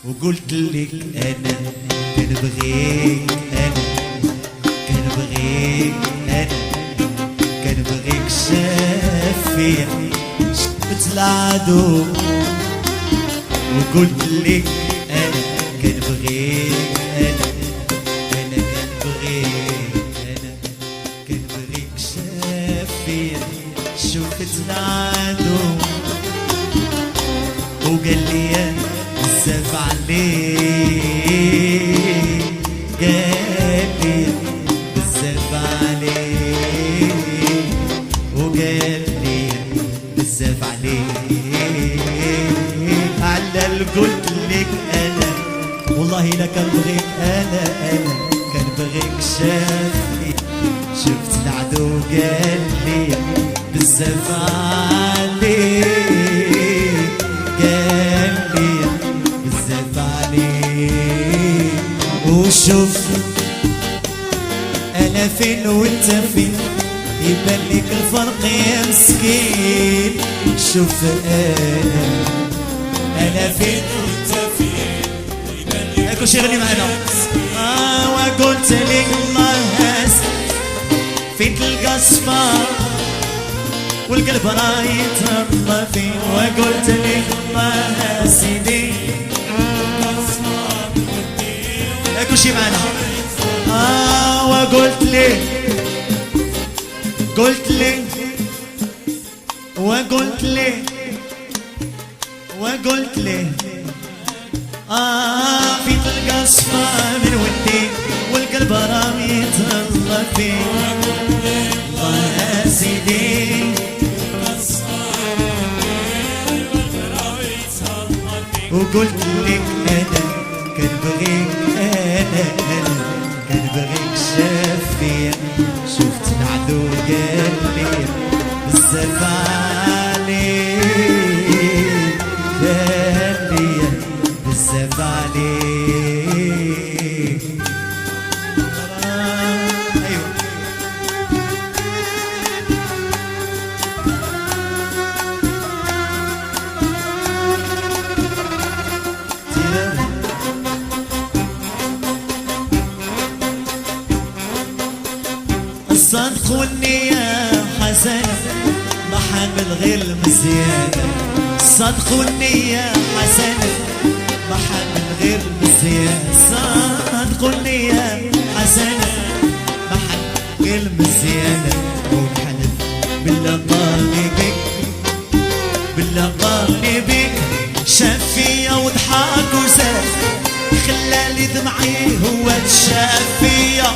وقلت لك انا كنبغيك، كان بغيك شافية شفت العدو. وقلت لك انا كان بغيك، كان بغيك شافية شفت العدو. وقال لي بزاف عليك، قال لي بزاف عليك، وقال لي بزاف عليك. على قلت لك انا والله لا كان بغيك، انا كان بغيك شافي شفت العدو. قال لي بزاف عليك، قال لي بزاف عليك. وشوف انا فين وانت فين، يبان لك الفرق يا مسكين. شوف انا فين وانت فين، يبان لك هاكو شي غني معنا. وقلت لك الله فين تلقى الصفار والقلب راه يتهضى فيه. وقلت لك الله سيدي هاكو شي معنا. وقلت لك وقلت لك في تلقى صفا من ودي والقلب راه يتهضى فيه. الله يا سيدي وقلت لك انا كان بغيك، كان بغيك شافية شفت العدو. قال لي بزاف عليك، قال لي بزاف عليك. ايوه صدقوني يا حسن ما حامل غير المزيانة. صدقوني يا حسن ما حامل غير المزيانة. صدقوني يا حسن ما حامل غير المزيانة. ونحلف باللقاني بك، باللقاني بك شافية وضحك وزاد خلالي دمعي هو الشافية.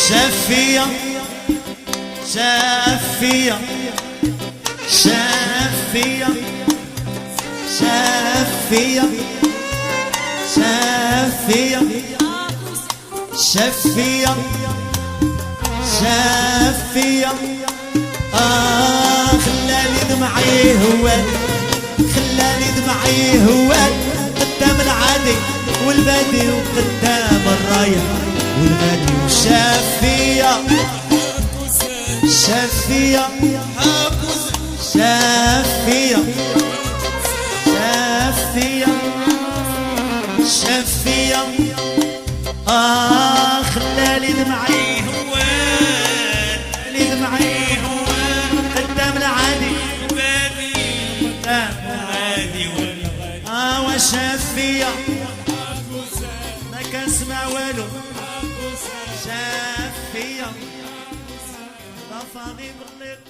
شافية شافية شافية شافية شافية شافية شافية. خلالي دمعي هو، خلالي دمعي هو قدام العادي والبادي وقدام الرايح والغادي. وشافية شافية شافية شافية شافية. خلالي دمعي هو، خلالي دمعي هو قدام العادي قدام العادي وشافية ما كان سمع والو. شافية لا فاضي بالليل